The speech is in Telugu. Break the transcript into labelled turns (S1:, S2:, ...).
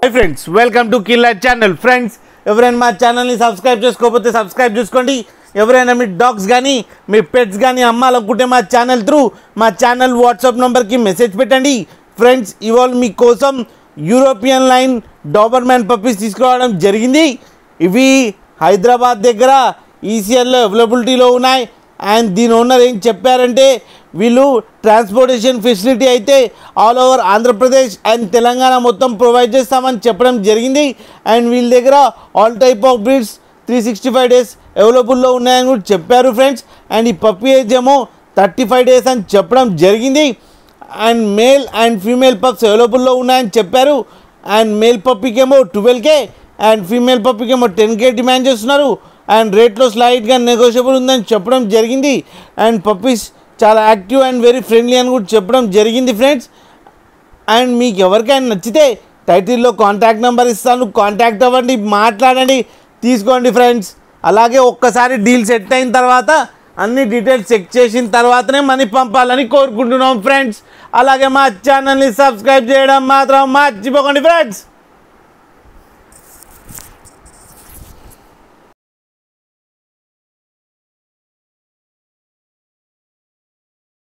S1: Hi friends, welcome to killer channel. Friends, ఎవరైనా మా ఛానల్ని సబ్స్క్రైబ్ చేసుకోకపోతే సబ్స్క్రైబ్ చేసుకోండి. ఎవరైనా మీ డాగ్స్ కానీ మీ పెట్స్ కానీ అమ్మాలనుకుంటే మా ఛానల్ త్రూ మా ఛానల్ వాట్సాప్ నెంబర్కి మెసేజ్ పెట్టండి. ఫ్రెండ్స్, ఇవాళ మీకోసం యూరోపియన్ లైన్ డాబర్మ్యాన్ పప్పీస్ తీసుకురావడం జరిగింది. ఇవి హైదరాబాద్ దగ్గర ఈసీఎల్లో అవైలబిలిటీలో ఉన్నాయి. అండ్ దీని ఓనర్ ఏం చెప్పారంటే వీళ్ళు ట్రాన్స్పోర్టేషన్ ఫెసిలిటీ అయితే all over Andhra Pradesh and Telangana మొత్తం ప్రొవైడ్ చేస్తామని చెప్పడం జరిగింది. అండ్ వీళ్ళ దగ్గర all type of breeds 365 days అవైలబుల్లో ఉన్నాయని కూడా చెప్పారు ఫ్రెండ్స్. అండ్ ఈ పప్పీ ఏజ్ ఏమో 35 days అని చెప్పడం జరిగింది. And male and female pups అవైలబుల్లో ఉన్నాయని చెప్పారు. అండ్ మేల్ పప్పీకి ఏమో 12K అండ్ ఫీమేల్ పప్పీకి ఏమో 10K డిమాండ్ చేస్తున్నారు. అండ్ రేట్లో స్లైట్గా నెగోషియబుల్ ఉందని చెప్పడం జరిగింది. అండ్ పప్పీస్ చాలా యాక్టివ్ అండ్ వెరీ ఫ్రెండ్లీ అని కూడా చెప్పడం జరిగింది ఫ్రెండ్స్. అండ్ మీకు ఎవరికైనా నచ్చితే టైటిల్లో కాంటాక్ట్ నెంబర్ ఇస్తాను, కాంటాక్ట్ అవ్వండి, మాట్లాడండి, తీసుకోండి ఫ్రెండ్స్. అలాగే ఒక్కసారి డీల్ సెట్ అయిన తర్వాత అన్ని డీటెయిల్స్ చెక్ చేసిన తర్వాతనే మనీ పంపాలని కోరుకుంటున్నాం ఫ్రెండ్స్. అలాగే మా ఛానల్ని సబ్స్క్రైబ్ చేయడం మాత్రం మర్చిపోకండి ఫ్రెండ్స్.